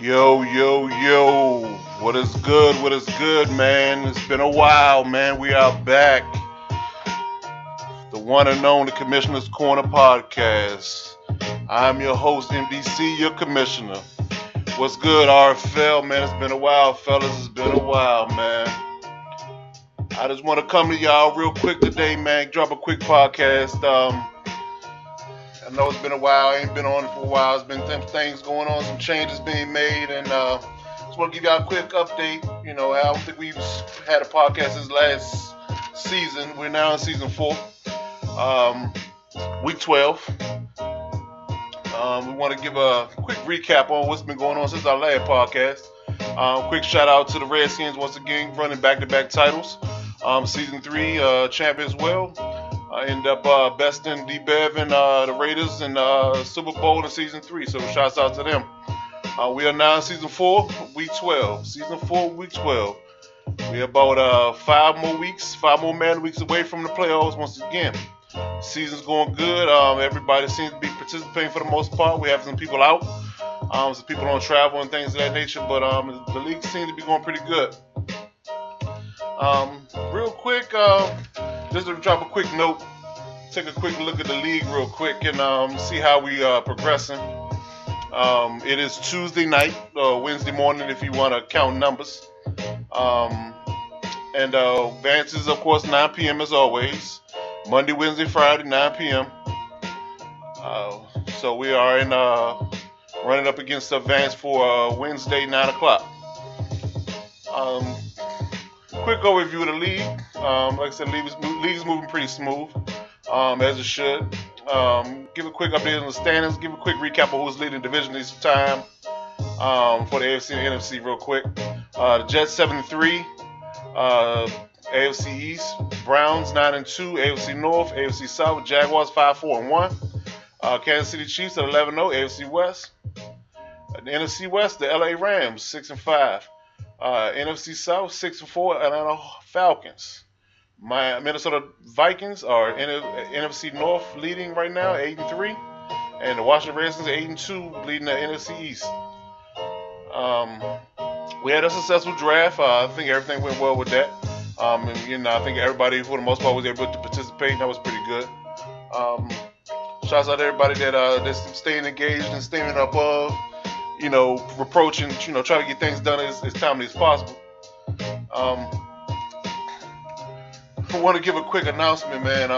Yo, yo, yo. What is good? What is good, man? It's been a while, man. We are back. The one and only Commissioner's Corner podcast. I'm your host, MDC, your commissioner. What's good, RFL, man? It's been a while, fellas. It's been a while, man. I just want to come to y'all real quick today, man. Drop a quick podcast. I know it's been a while. I ain't been on it for a while. There's been some things going on, some changes being made, and just want to give y'all a quick update. I don't think we've had a podcast this last season. We're now in season 4, week 12. We want to give a quick recap on what's been going on since our last podcast. Quick shout out to the Redskins once again, running back-to-back titles. Season 3 champ as well. End up besting D-Bev and the Raiders in Super Bowl in season 3. So shouts out to them. We are now in season 4, week 12. Season 4, week 12. We're about 5 more man weeks away from the playoffs once again. Season's going good. Everybody seems to be participating for the most part. We have some people out. Some people on travel and things of that nature. But the league seems to be going pretty good. Real quick, just to drop a quick note, take a quick look at the league real quick and see how we are progressing. It is Tuesday night, Wednesday morning if you want to count numbers. And Vance is, of course, 9 p.m. as always. Monday, Wednesday, Friday, 9 p.m. So we are in running up against Vance for Wednesday, 9 o'clock. Quick overview of the league. Like I said, league is moving pretty smooth, as it should. Give a quick update on the standings. Give a quick recap of who's leading the division this time for the AFC and NFC real quick. The Jets 7-3, AFC East. Browns 9-2, AFC North, AFC South. Jaguars 5-4-1. Kansas City Chiefs at 11-0, AFC West. The NFC West, the LA Rams 6-5. NFC South 6-4, Atlanta Falcons. My Minnesota Vikings are NFC North leading right now, 8-3, and the Washington Redskins 8-2, leading the NFC East. We had a successful draft. I think everything went well with that. And I think everybody for the most part was able to participate. And that was pretty good. Shouts out to everybody that's staying engaged and staying above. Approaching, trying to get things done as timely as possible. I want to give a quick announcement, man.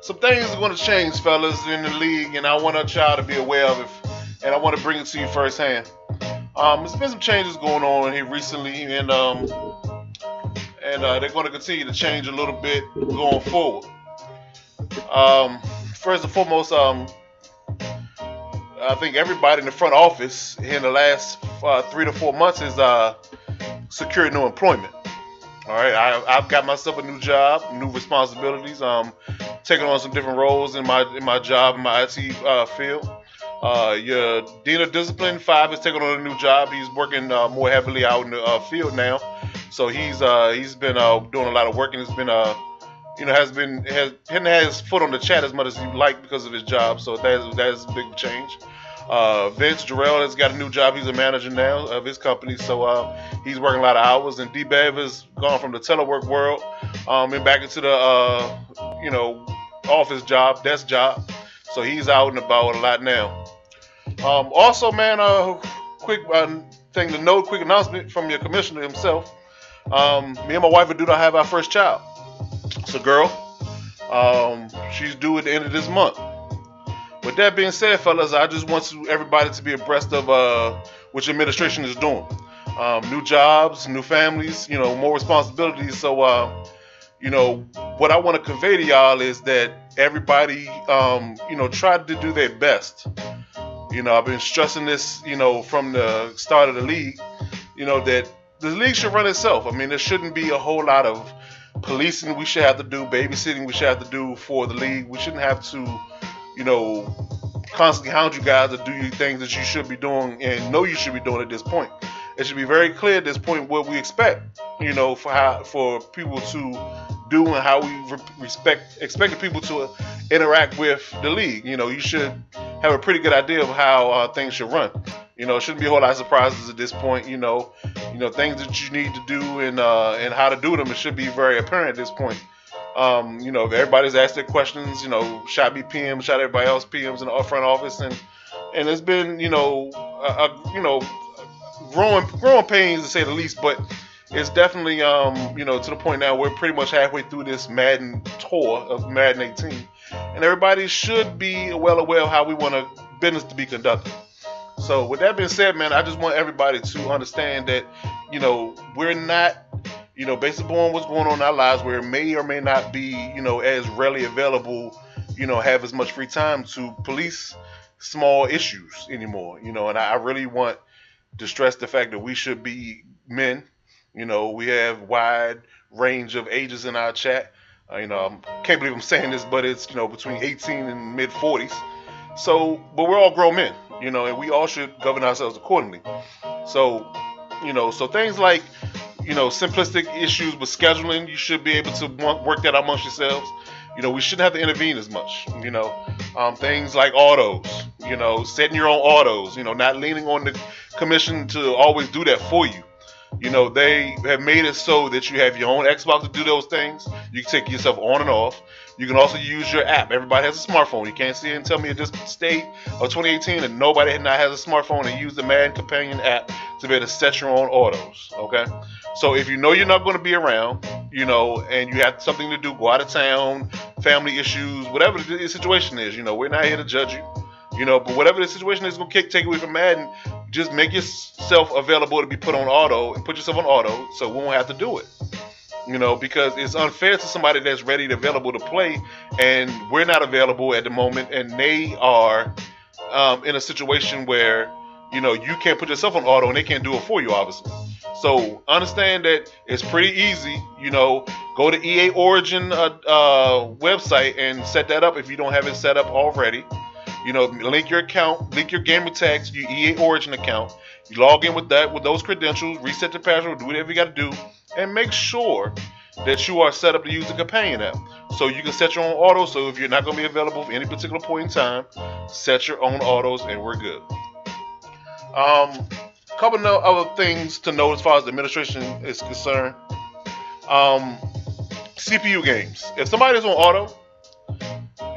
Some things are going to change, fellas, in the league, and I want y'all to be aware of it, and I want to bring it to you firsthand. There's been some changes going on here recently, and they're going to continue to change a little bit going forward. First and foremost, I think everybody in the front office in the last 3 to 4 months is secured new employment. All right, I've got myself a new job, new responsibilities. Taking on some different roles in my job in my IT field. Your Dean of Discipline 5 is taking on a new job. He's working more heavily out in the field now, so he's been doing a lot of work and has been hadn't had his foot on the chat as much as he'd like because of his job. So that's a big change. Vince Jarrell has got a new job. He's a manager now of his company, so he's working a lot of hours. And D-Bev has gone from the telework world and back into the office job, desk job. So he's out and about a lot now. Also, man, quick thing to note, quick announcement from your commissioner himself. Me and my wife are due to have our first child. It's a girl. She's due at the end of this month. With that being said, fellas, I just want everybody to be abreast of what your administration is doing. New jobs, new families, more responsibilities. So, what I want to convey to y'all is that everybody, try to do their best. I've been stressing this, from the start of the league, that the league should run itself. I mean, there shouldn't be a whole lot of policing we should have to do, babysitting we should have to do for the league. We shouldn't have to, constantly hound you guys to do your things that you should be doing and know you should be doing at this point. It should be very clear at this point what we expect, for people to do and how we expected people to interact with the league. You should have a pretty good idea of how things should run. You know, it shouldn't be a whole lot of surprises at this point. Things that you need to do and how to do them. It should be very apparent at this point. If everybody's asked their questions, shot me PM, shot everybody else PMs in the front office, and it's been, growing pains to say the least, but it's definitely, to the point now we're pretty much halfway through this Madden tour of Madden 18, and everybody should be well aware of how we want business to be conducted. So with that being said, man, I just want everybody to understand that, we're not, based upon what's going on in our lives, we may or may not be, as readily available, have as much free time to police small issues anymore, and I really want to stress the fact that we should be men. We have wide range of ages in our chat. I can't believe I'm saying this, but it's, between 18 and mid 40s. So, but we're all grown men, and we all should govern ourselves accordingly. So, so things like, simplistic issues with scheduling, you should be able to work that out amongst yourselves. We shouldn't have to intervene as much. Things like autos, setting your own autos, not leaning on the commission to always do that for you. They have made it so that you have your own Xbox to do those things. You can take yourself on and off. You can also use your app. Everybody has a smartphone. You can't sit and tell me at this state of 2018 that nobody now has a smartphone and use the Madden Companion app to be able to set your own autos. Okay? So if you know you're not going to be around, and you have something to do, go out of town, family issues, whatever the situation is, we're not here to judge you. But whatever the situation is going to take away from Madden, just make yourself available to be put on auto and put yourself on auto so we won't have to do it. Because it's unfair to somebody that's ready and available to play, and we're not available at the moment, and they are in a situation where, you can't put yourself on auto and they can't do it for you, obviously. So understand that it's pretty easy. Go to EA Origin website and set that up if you don't have it set up already. Link your account, link your gamer tags to your EA Origin account. You log in with that, with those credentials, reset the password, do whatever you got to do, and make sure that you are set up to use the companion app. So you can set your own auto. So if you're not going to be available for any particular point in time, set your own autos, and we're good. Couple of other things to note as far as the administration is concerned. CPU games. If somebody's on auto,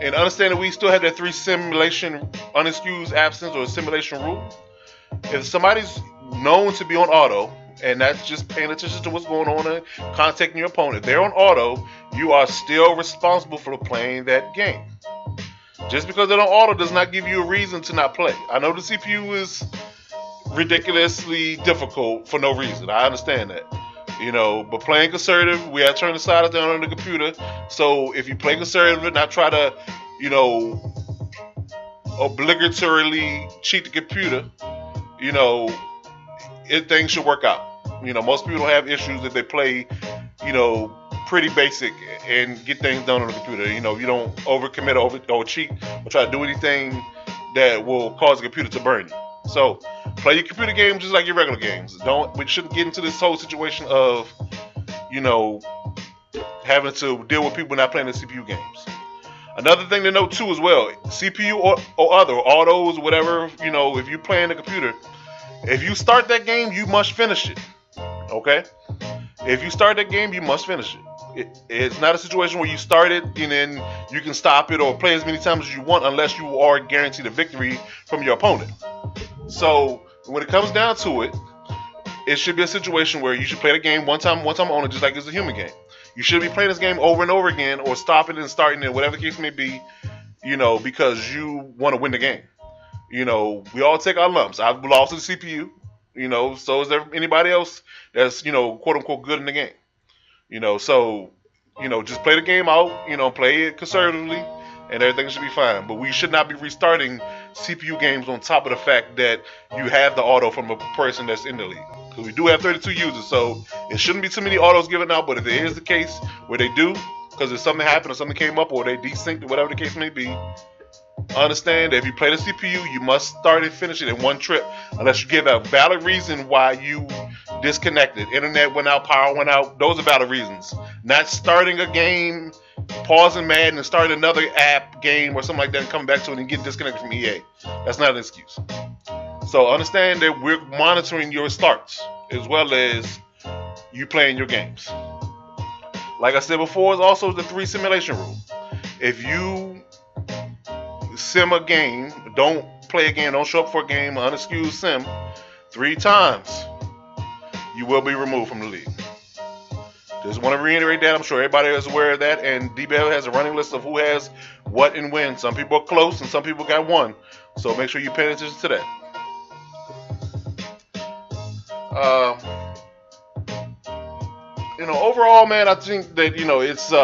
and understand that we still have that 3 simulation unexcused absence or simulation rule. If somebody's known to be on auto, and that's just paying attention to what's going on and contacting your opponent, if they're on auto, you are still responsible for playing that game. Just because they're on auto does not give you a reason to not play. I know the CPU is ridiculously difficult for no reason. I understand that. But playing conservative, we have to turn the sliders down on the computer. So if you play conservative and not try to, obligatorily cheat the computer, things should work out. Most people don't have issues if they play, pretty basic and get things done on the computer. You don't overcommit or cheat or try to do anything that will cause the computer to burn you. So play your computer games just like your regular games. We shouldn't get into this whole situation of, having to deal with people not playing the CPU games. Another thing to note too as well, CPU or other autos, whatever, if you're playing the computer, if you start that game, you must finish it. Okay? If you start that game, you must finish it. It's not a situation where you start it and then you can stop it or play as many times as you want unless you are guaranteed a victory from your opponent. So when it comes down to it, it should be a situation where you should play the game one time on it, just like it's a human game. You should be playing this game over and over again, or stopping and starting it, whatever the case may be, because you want to win the game. We all take our lumps. I've lost to the CPU, so is there anybody else that's, quote unquote good in the game. So, just play the game out, play it conservatively, and everything should be fine. But we should not be restarting CPU games on top of the fact that you have the auto from a person that's in the league. Because we do have 32 users, so it shouldn't be too many autos given out. But if it is the case where they do, because if something happened or something came up or they desynced or whatever the case may be, understand that if you play the CPU, you must start and finish it in one trip, unless you give a valid reason why you disconnected. Internet went out, power went out. Those are valid reasons. Not starting a game, pausing Madden and starting another app game or something like that and coming back to it and getting disconnected from EA. That's not an excuse. So understand that we're monitoring your starts as well as you playing your games. Like I said before, it's also the 3 simulation rule. If you sim a game, don't play a game, don't show up for a game, unexcused sim 3 times, you will be removed from the league. Just want to reiterate that. I'm sure everybody is aware of that. And DBL has a running list of who has what and when. Some people are close and some people got one. So make sure you pay attention to that. Overall, man, I think that, it's, the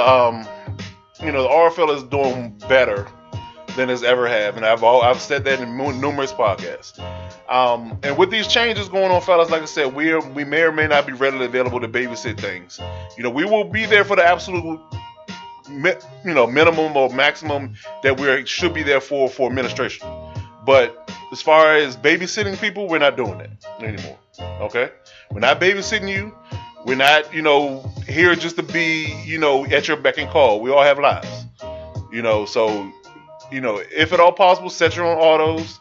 RFL is doing better than it's ever have. And I've said that in numerous podcasts. And with these changes going on, fellas, like I said, we may or may not be readily available to babysit things. We will be there for the absolute, minimum or maximum that we should be there for administration. But as far as babysitting people, we're not doing that anymore. Okay, we're not babysitting you. We're not, here just to be, at your beck and call. We all have lives, So, if at all possible, set your own autos.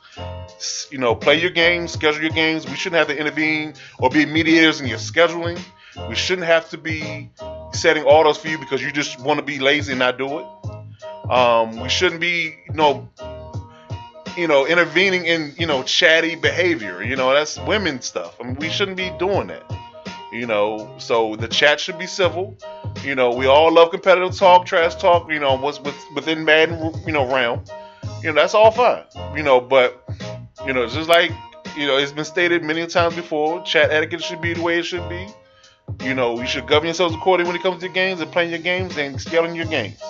Play your games, schedule your games. We shouldn't have to intervene or be mediators in your scheduling. We shouldn't have to be setting autos for you because you just want to be lazy and not do it. We shouldn't be, intervening in, chatty behavior. That's women stuff. I mean, we shouldn't be doing that. So the chat should be civil. We all love competitive talk, trash talk. What's within Madden, realm. That's all fine. But it's just like, it's been stated many times before. Chat etiquette should be the way it should be. You should govern yourselves accordingly when it comes to your games and playing your games and scaling your games.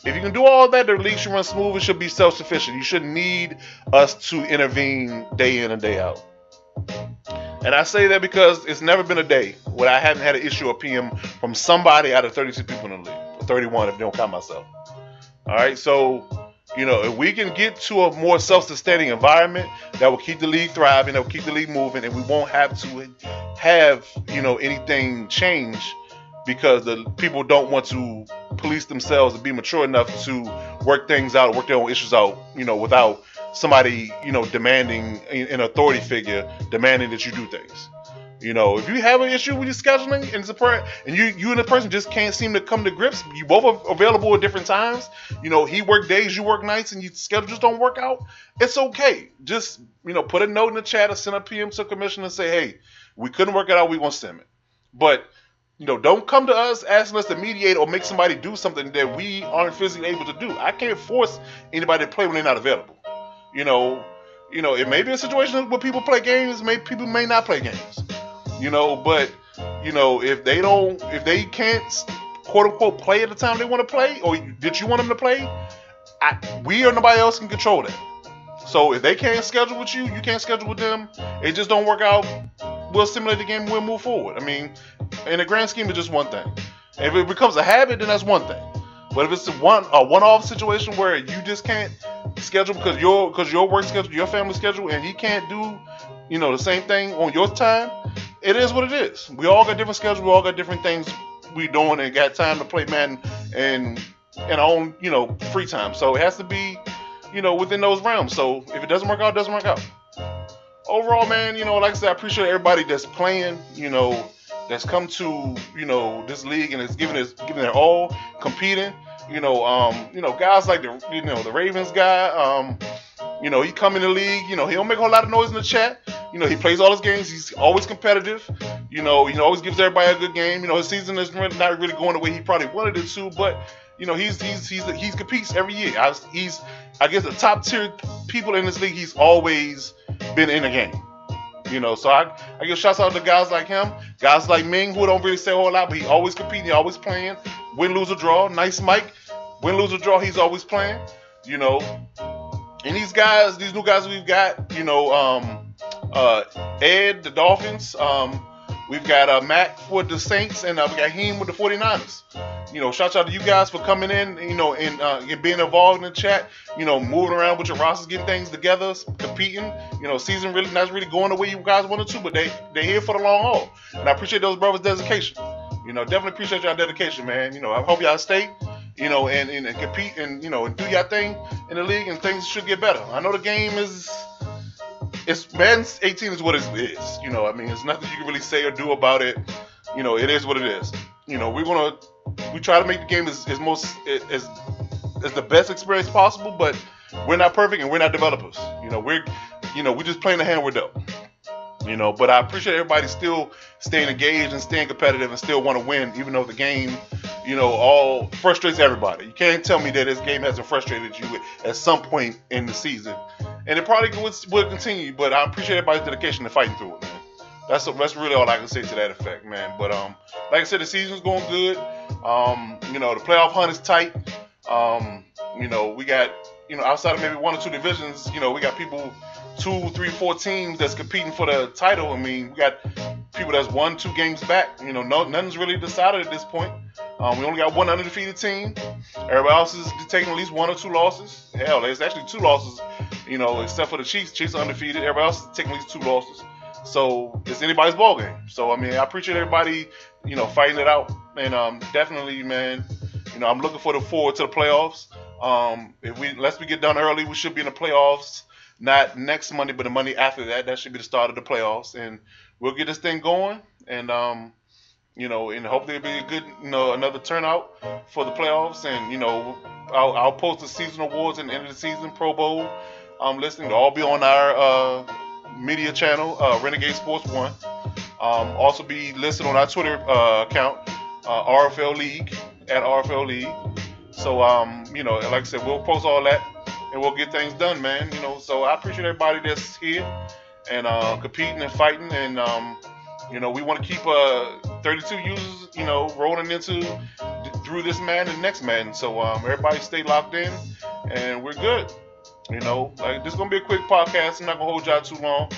If you can do all that, the league should run smooth. It should be self-sufficient. You shouldn't need us to intervene day in and day out. And I say that because it's never been a day where I haven't had an issue or PM from somebody out of 36 people in the league. Or 31 if you don't count myself. All right, so, if we can get to a more self-sustaining environment that will keep the league thriving, that will keep the league moving, and we won't have to have, anything change because the people don't want to police themselves and be mature enough to work things out, work their own issues out, without somebody, demanding an authority figure demanding that you do things. If you have an issue with your scheduling and you and the person just can't seem to come to grips, you both are available at different times. He work days, you work nights, and your schedule just don't work out. It's okay. Just put a note in the chat or send a PM to a commissioner and say, hey, we couldn't work it out. We gonna send it. But don't come to us asking us to mediate or make somebody do something that we aren't physically able to do. I can't force anybody to play when they're not available. It may be a situation where people play games, people may not play games. But if they can't quote unquote play at the time they want to play, or did you want them to play, we or nobody else can control that. So if they can't schedule with you, you can't schedule with them. It just don't work out. We'll simulate the game and we'll move forward. I mean, in the grand scheme, it's just one thing. If it becomes a habit, then that's one thing. But if it's a one-off situation where you just can't schedule because your work schedule, your family schedule, and he can't do, the same thing on your time, it is what it is. We all got different schedules. We all got different things we doing and got time to play Madden and our own, free time. So it has to be, within those realms. So if it doesn't work out, it doesn't work out. Overall, man, like I said, I appreciate everybody that's playing, that's come to, this league and is giving their all, competing. Guys like the Ravens guy, he come in the league, he don't make a whole lot of noise in the chat. He plays all his games. He's always competitive. He always gives everybody a good game. His season is not really going the way he probably wanted it to, but he competes every year. He's the top tier people in this league. He's always been in the game. So I give shouts out to guys like him, guys like Ming, who don't really say a whole lot, but he always competing, he always playing, win, lose, or draw. Nice Mike, win, lose, or draw, he's always playing. And these new guys we've got, Ed, the Dolphins, we've got Matt with the Saints, and we got Heem with the 49ers. Shout out to you guys for coming in, and being involved in the chat, moving around with your rosters, getting things together, competing. Season really not really going the way you guys wanted to, but they're here for the long haul. And I appreciate those brothers' dedication. Definitely appreciate y'all dedication, man. I hope y'all stay, and compete and, and do your thing in the league, and things should get better. I know the game is it's Madden 18 is what it is. You know, I mean, there's nothing you can really say or do about it. You know, it is what it is. You know, we try to make the game as the best experience possible, but we're not perfect and we're not developers. We're just playing the hand we're dealt. But I appreciate everybody still staying engaged and staying competitive and still want to win, even though the game, all frustrates everybody. You can't tell me that this game hasn't frustrated you at some point in the season, and it probably will continue. But I appreciate everybody's dedication to fighting through it, man. That's really all I can say to that effect, man. But like I said, the season's going good. The playoff hunt is tight. We got outside of maybe one or two divisions, we got people 2, 3, 4 teams that's competing for the title. I mean, we got people that's 1, 2 games back. Nothing's really decided at this point. We only got one undefeated team. Everybody else is taking at least 1 or 2 losses. Hell, there's actually 2 losses, except for the Chiefs. Chiefs are undefeated. Everybody else is taking at least 2 losses. So it's anybody's ball game. So, I mean, I appreciate everybody, fighting it out. And definitely, man, I'm looking forward to the playoffs. Unless we get done early, we should be in the playoffs. Not next Monday, but the Monday after that. That should be the start of the playoffs, and we'll get this thing going. And and hopefully it'll be a good, another turnout for the playoffs. And I'll post the season awards at the end of the season, Pro Bowl listing. They'll all be on our media channel, Renegade Sports One. Also be listed on our Twitter account, RFL League at RFL League. So like I said, we'll post all that. And we'll get things done, man. So I appreciate everybody that's here and competing and fighting. And we want to keep 32 users, rolling through this man and next man. So everybody stay locked in, and we're good. Like this is gonna be a quick podcast. I'm not gonna hold y'all too long.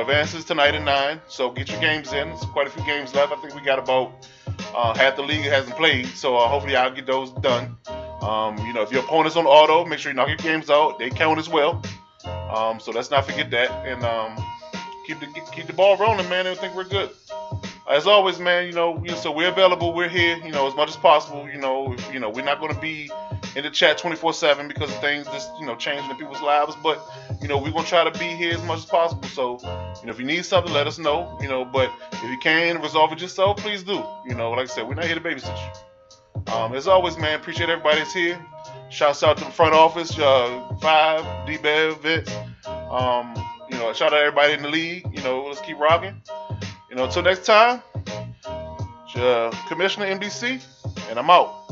Advances tonight at 9. So get your games in. There's quite a few games left. I think we got about half the league hasn't played. So hopefully I'll get those done. If your opponent's on auto, make sure you knock your games out. They count as well. So let's not forget that. And keep the ball rolling, man. I think we're good. As always, man, so we're available. We're here, as much as possible. We're not going to be in the chat 24/7 because of things just, changing in people's lives. But, we're going to try to be here as much as possible. So, if you need something, let us know. But if you can resolve it yourself, please do. Like I said, we're not here to babysit you. As always, man, appreciate everybody that's here. Shouts out to the front office, 5, D-Bev, Vince. Shout out to everybody in the league. Let's keep rocking. Until next time, Commissioner NBC, and I'm out.